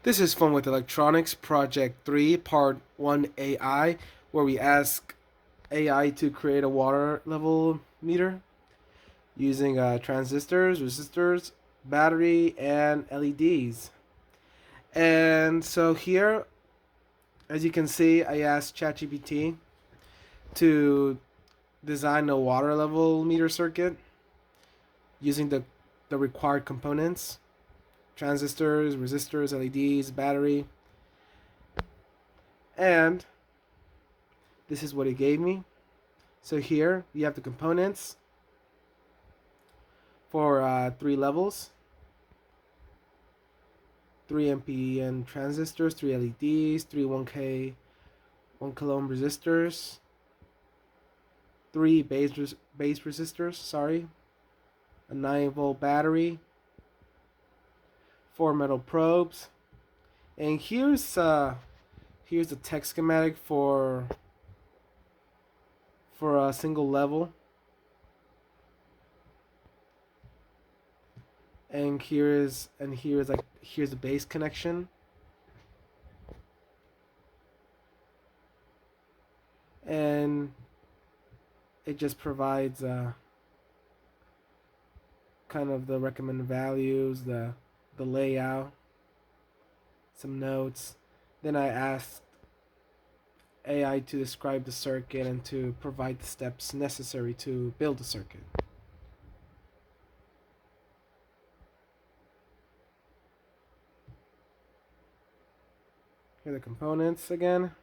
This is Fun with Electronics, Project 3, Part 1 AI, where we ask AI to create a water level meter using transistors, resistors, battery, and LEDs. And so here, as you can see, I asked ChatGPT to design a water level meter circuit using the required components: transistors, resistors, LEDs, battery, and this is what it gave me. So here you have the components for 3 levels: 3 NPN transistors, 3 LEDs, 3 1K 1 kilo ohm resistors, 3 base resistors, sorry, a 9-volt battery, 4 metal probes, and here's the tech schematic for a single level. And here's the base connection, and it just provides kind of the recommended values, the layout, some notes. Then I asked AI to describe the circuit and to provide the steps necessary to build the circuit. Here are the components again.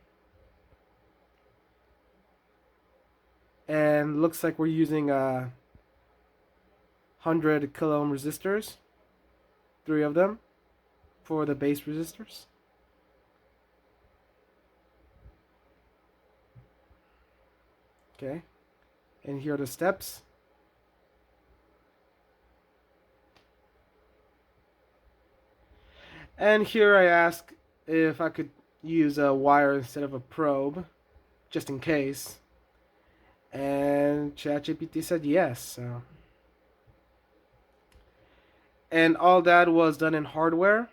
And looks like we're using 100 kilo ohm resistors, 3 of them, for the base resistors. Okay, and here are the steps. And here I ask if I could use a wire instead of a probe, just in case. And ChatGPT said yes. So. And all that was done in hardware.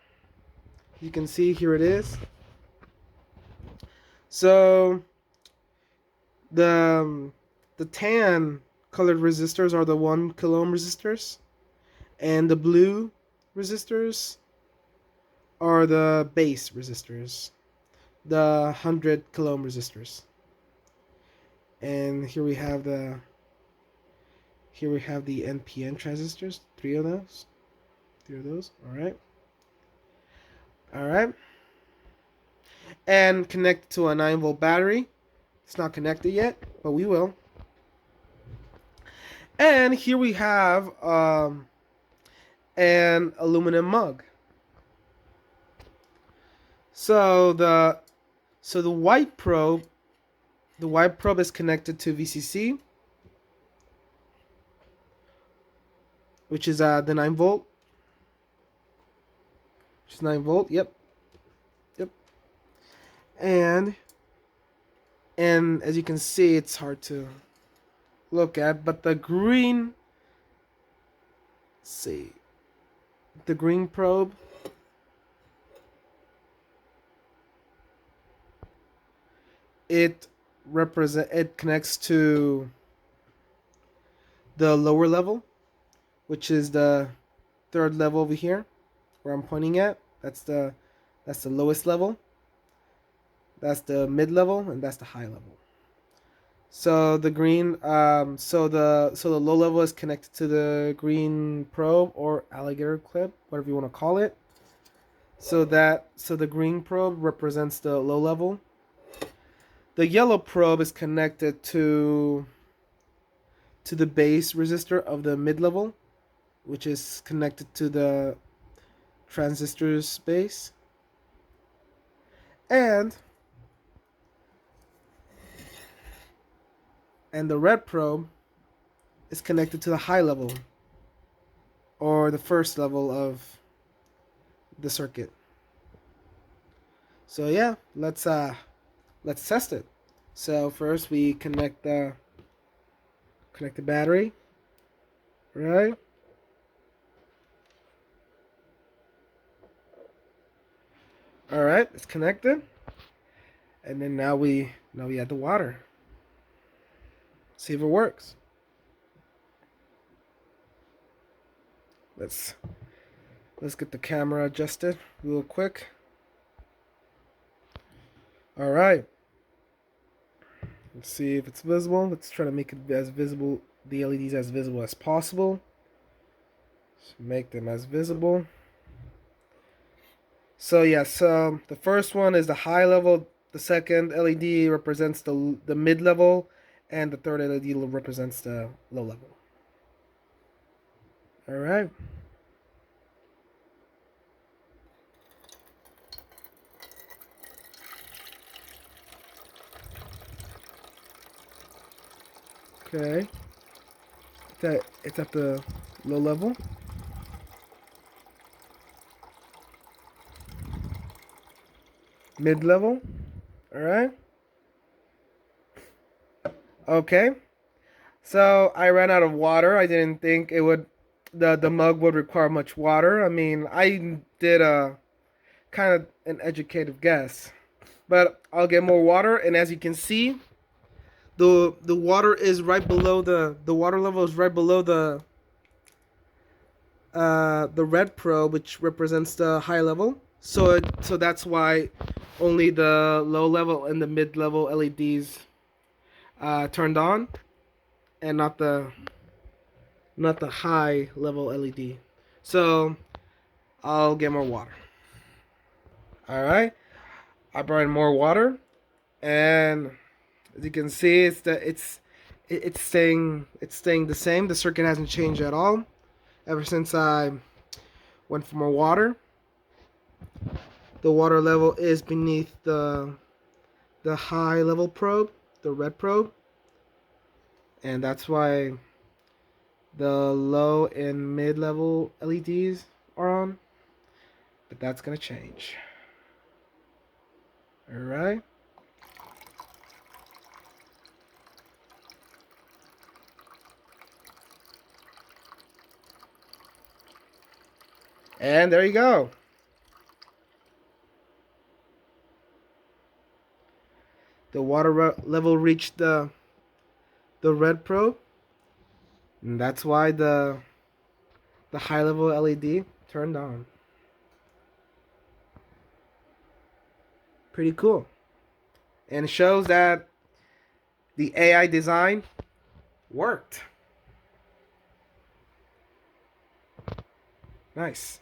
You can see here it is. So the the tan colored resistors are the 1 kilo ohm resistors, and the blue resistors are the base resistors, the 100 kilo ohm resistors. And here we have the NPN transistors, 3 of those. All right. All right. And connect to a 9-volt battery. It's not connected yet, but we will. And here we have an aluminum mug. So the white probe is connected to VCC, which is the 9 volt. Which is 9 volt. Yep. And as you can see, it's hard to look at, but the green, let's see, the green probe it connects to the lower level, which is the 3rd level over here where I'm pointing at. That's the lowest level. That's the mid level, and that's the high level. So the green, so the low level is connected to the green probe or alligator clip, whatever you want to call it. So the green probe represents the low level. The yellow probe is connected to the base resistor of the mid level, which is connected to the transistor's base. And the red probe is connected to the high level, or the 1st level of the circuit. So yeah, let's test it. So first we connect the battery, right? All right, it's connected. And then now we add the water. See if it works. Let's get the camera adjusted real quick. All right. Let's see if it's visible. Let's try to make it as visible, the LEDs as visible as possible. So make them as visible. So yes, the first one is the high level. The second LED represents the mid level, and the third LED represents the low level. All right. Okay. It's at the low level. Mid level. All right. Okay. So I ran out of water. I didn't think it would the mug would require much water. I mean, I did a kind of an educated guess. But I'll get more water, and as you can see, the water is right below the water level is right below the red probe, which represents the high level. So that's why only the low level and the mid level LEDs turned on, and not the high level LED. So I'll get more water. All right, I brought in more water, and as you can see, it's staying the same. The circuit hasn't changed at all ever since I went for more water. The water level is beneath the high level probe, the red probe, and that's why the low and mid level LEDs are on. But that's gonna change. All right. And there you go. The water level reached the red probe, and that's why the high level LED turned on. Pretty cool. And it shows that the AI design worked. Nice.